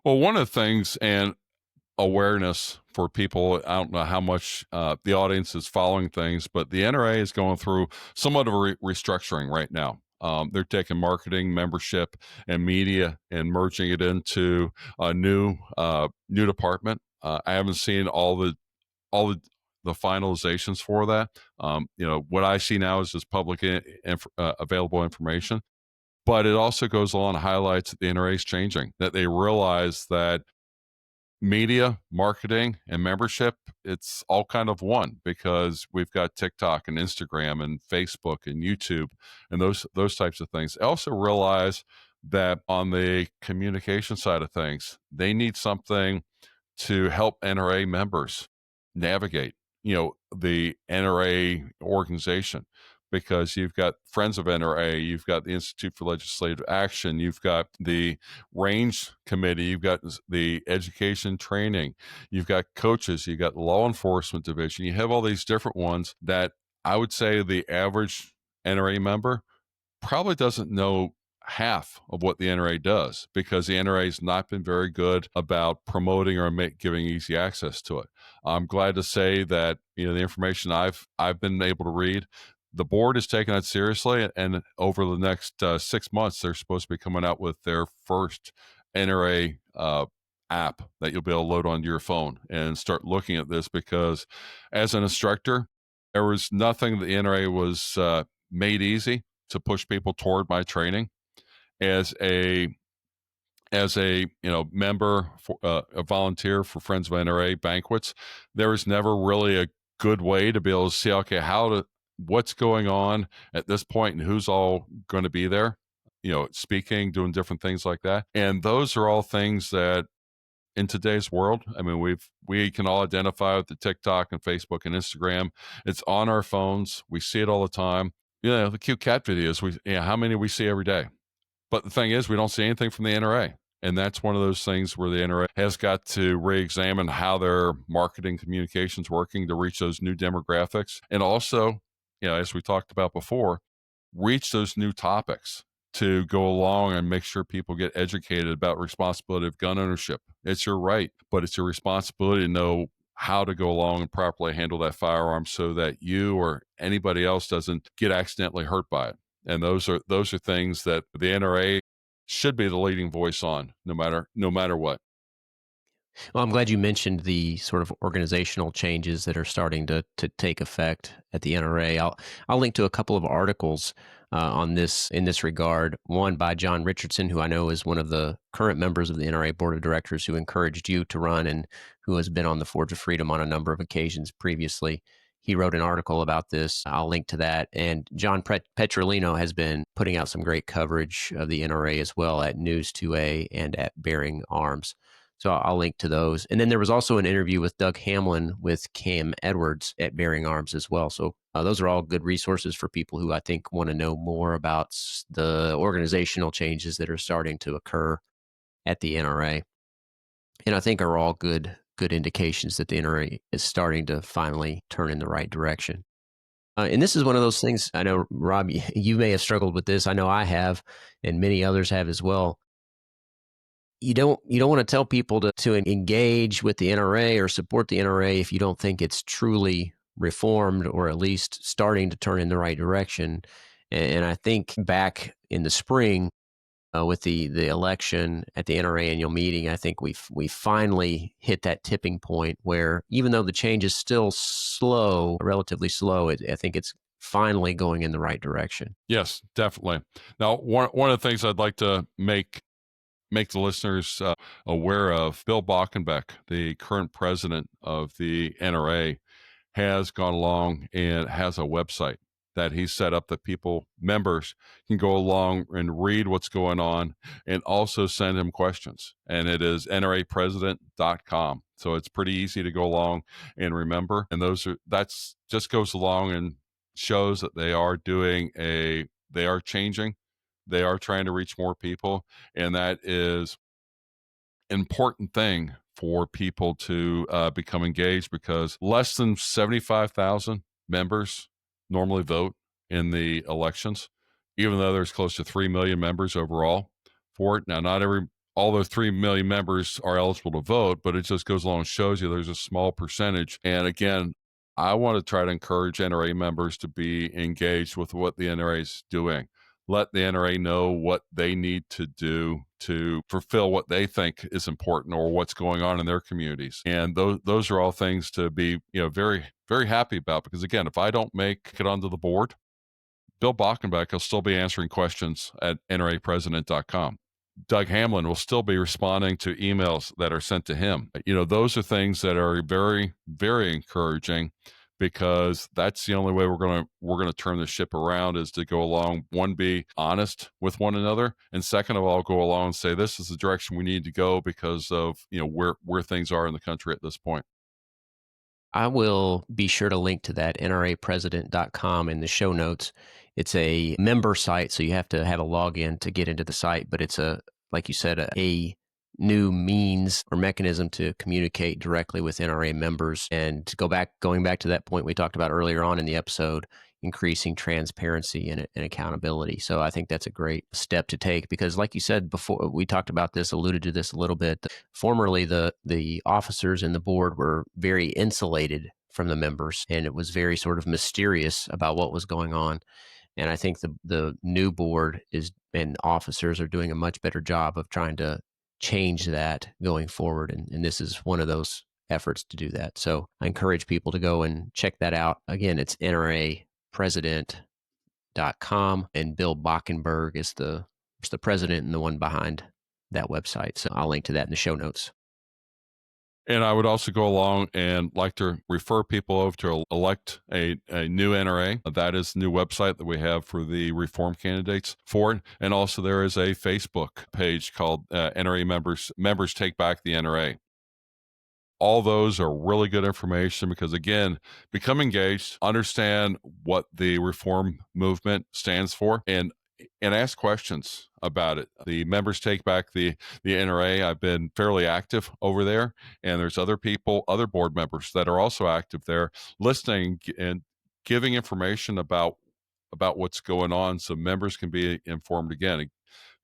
Well, one of the things, and awareness for people, I don't know how much the audience is following things, but the NRA is going through somewhat of a restructuring right now. They're taking marketing, membership, and media and merging it into a new department. I haven't seen all the finalizations for that. What I see now is just public available information. But it also goes along and highlights that the NRA is changing, that they realize that media, marketing, and membership, it's all kind of one, because we've got TikTok and Instagram and Facebook and YouTube and those types of things. I also realize that on the communication side of things, they need something to help NRA members navigate, the NRA organization, because you've got Friends of NRA, you've got the Institute for Legislative Action, you've got the Range Committee, you've got the Education Training, you've got coaches, you've got the Law Enforcement Division. You have all these different ones that I would say the average NRA member probably doesn't know half of what the NRA does, because the NRA has not been very good about promoting or giving easy access to it. I'm glad to say that the information I've been able to read, the board is taking it seriously, and over the next 6 months, they're supposed to be coming out with their first NRA app that you'll be able to load onto your phone and start looking at this. Because as an instructor, there was nothing the NRA was made easy to push people toward my training. As a member, for a volunteer for Friends of NRA banquets, there was never really a good way to be able to see, okay, what's going on at this point and who's all going to be there, speaking, doing different things like that. And those are all things that, in today's world, I mean, we can all identify with the TikTok and Facebook and Instagram. It's on our phones. We see it all the time. The cute cat videos. How many we see every day? But the thing is, we don't see anything from the NRA. And that's one of those things where the NRA has got to re-examine how their marketing communications working to reach those new demographics. And also, as we talked about before, reach those new topics to go along and make sure people get educated about responsibility of gun ownership. It's your right, but it's your responsibility to know how to go along and properly handle that firearm so that you or anybody else doesn't get accidentally hurt by it. And those are things that the NRA should be the leading voice on, no matter what. Well, I'm glad you mentioned the sort of organizational changes that are starting to take effect at the NRA. I'll link to a couple of articles on this in this regard. One by John Richardson, who I know is one of the current members of the NRA Board of Directors, who encouraged you to run and who has been on the Forge of Freedom on a number of occasions previously. He wrote an article about this. I'll link to that. And John Petrolino has been putting out some great coverage of the NRA as well at News 2A and at Bearing Arms. So I'll link to those. And then there was also an interview with Doug Hamlin with Cam Edwards at Bearing Arms as well. So those are all good resources for people who I think want to know more about the organizational changes that are starting to occur at the NRA. And I think are all good indications that the NRA is starting to finally turn in the right direction. And this is one of those things, I know, Rob, you may have struggled with this. I know I have, and many others have as well. You don't want to tell people to engage with the NRA or support the NRA if you don't think it's truly reformed or at least starting to turn in the right direction. And I think back in the spring with the election at the NRA annual meeting, I think we finally hit that tipping point where even though the change is still slow, relatively slow, I think it's finally going in the right direction. Yes, definitely. Now, one of the things I'd like to make the listeners aware of, Bill Bockenbeck, the current president of the NRA, has gone along and has a website that he set up that members can go along and read what's going on and also send him questions. And it is nrapresident.com. So it's pretty easy to go along and remember. And that's just goes along and shows that they are changing. They are trying to reach more people. And that is important thing for people to become engaged, because less than 75,000 members normally vote in the elections, even though there's close to 3 million members overall for it. Now, not all those 3 million members are eligible to vote, but it just goes along and shows you there's a small percentage. And again, I want to try to encourage NRA members to be engaged with what the NRA is doing. Let the NRA know what they need to do to fulfill what they think is important or what's going on in their communities. And those are all things to be, very, very happy about, because again, if I don't make it onto the board, Bill Bockenbeck will still be answering questions at nrapresident.com. Doug Hamlin will still be responding to emails that are sent to him. Those are things that are very, very encouraging, because that's the only way we're going to turn the ship around, is to go along, one, be honest with one another, and second of all, go along and say this is the direction we need to go because of where things are in the country at this point. I will be sure to link to that nrapresident.com in the show notes. It's a member site, so you have to have a login to get into the site, but it's like you said, a new means or mechanism to communicate directly with NRA members. And going back to that point we talked about earlier on in the episode, increasing transparency and accountability. So I think that's a great step to take, because like you said before, we talked about this, alluded to this a little bit. Formerly, the officers in the board were very insulated from the members, and it was very sort of mysterious about what was going on. And I think the new board and officers are doing a much better job of trying to change that going forward. And this is one of those efforts to do that. So I encourage people to go and check that out. Again, it's nrapresident.com, and Bill Bockenberg is the president and the one behind that website. So I'll link to that in the show notes. And I would also go along and like to refer people over to elect a new NRA. That is the new website that we have for the reform candidates for it. And also there is a Facebook page called NRA Members Take Back the NRA. All those are really good information, because again, become engaged, understand what the reform movement stands for, and ask questions about it. The Members Take Back the NRA, I've been fairly active over there, and there's other board members that are also active there, listening and giving information about what's going on, so members can be informed. Again,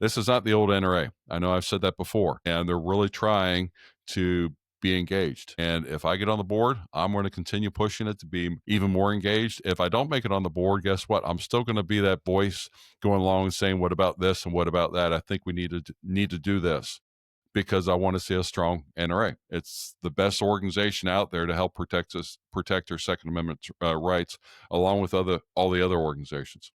this is not the old NRA. I know I've said that before, and they're really trying to be engaged. And if I get on the board, I'm going to continue pushing it to be even more engaged. If I don't make it on the board, guess what? I'm still going to be that voice going along and saying, what about this and what about that? I think we need to do this, because I want to see a strong NRA. It's the best organization out there to help protect our Second Amendment rights, along with all the other organizations.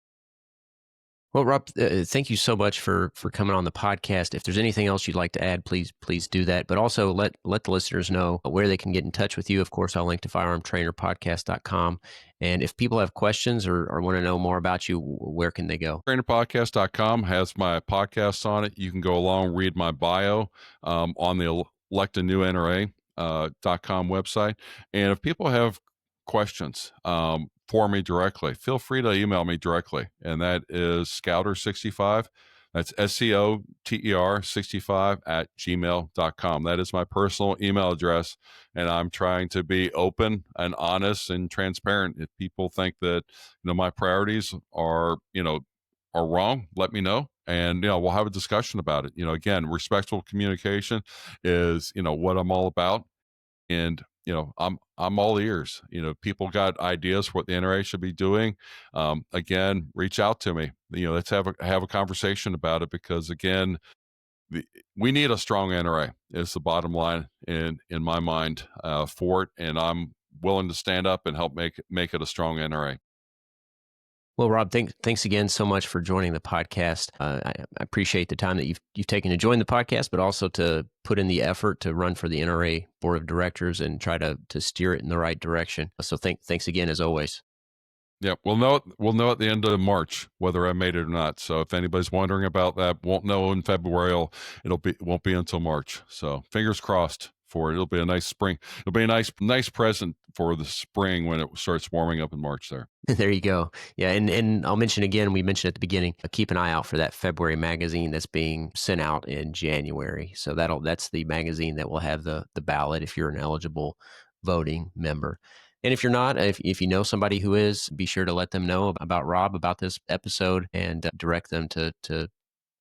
Well, Rob, thank you so much for coming on the podcast. If there's anything else you'd like to add, please do that. But also let the listeners know where they can get in touch with you. Of course, I'll link to firearmtrainerpodcast.com. And if people have questions or want to know more about you, where can they go? Trainerpodcast.com has my podcasts on it. You can go along, read my bio on the Elect a New NRA .com website. And if people have questions for me directly, feel free to email me directly. And that is Scouter65. That's SCOTER 65 at gmail.com. That is my personal email address. And I'm trying to be open and honest and transparent. If people think that, my priorities are wrong, let me know. And, we'll have a discussion about it. Again, respectful communication is, what I'm all about. And, I'm all ears. People got ideas for what the NRA should be doing. Again, reach out to me. Let's have a conversation about it, because again, we need a strong NRA is the bottom line in my mind for it. And I'm willing to stand up and help make it a strong NRA. Well, Rob, thanks again so much for joining the podcast. I appreciate the time that you've taken to join the podcast, but also to put in the effort to run for the NRA Board of Directors and try to steer it in the right direction. So thanks again, as always. Yeah, we'll know at the end of March whether I made it or not. So if anybody's wondering about that, won't know in February. It won't be until March. So fingers crossed for it. It'll be a nice spring. It'll be a nice present for the spring when it starts warming up in March there. There you go. Yeah, and I'll mention again, we mentioned at the beginning, keep an eye out for that February magazine that's being sent out in January. So that's the magazine that will have the ballot if you're an eligible voting member. And if you're not, if you know somebody who is, be sure to let them know about Rob, about this episode, and direct them to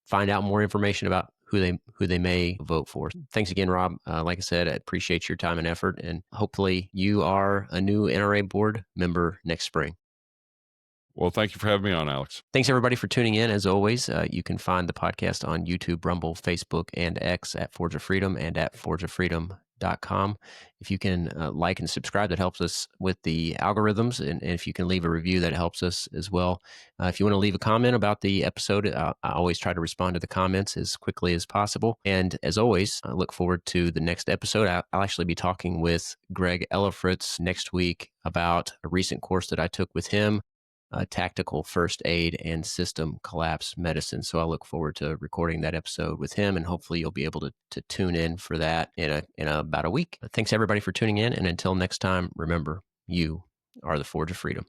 find out more information about who they may vote for. Thanks again, Rob. Like I said, I appreciate your time and effort, and hopefully you are a new NRA board member next spring. Well, thank you for having me on, Alex. Thanks, everybody, for tuning in. As always, you can find the podcast on YouTube, Rumble, Facebook, and X at Forge of Freedom and at forgeoffreedom.com. If you can like and subscribe, that helps us with the algorithms. And if you can leave a review, that helps us as well. If you want to leave a comment about the episode, I always try to respond to the comments as quickly as possible. And as always, I look forward to the next episode. I'll actually be talking with Greg Ellifritz next week about a recent course that I took with him, tactical first aid and system collapse medicine. So I look forward to recording that episode with him, and hopefully you'll be able to tune in for that in about a week. Thanks everybody for tuning in, and until next time, remember, you are the Forge of Freedom.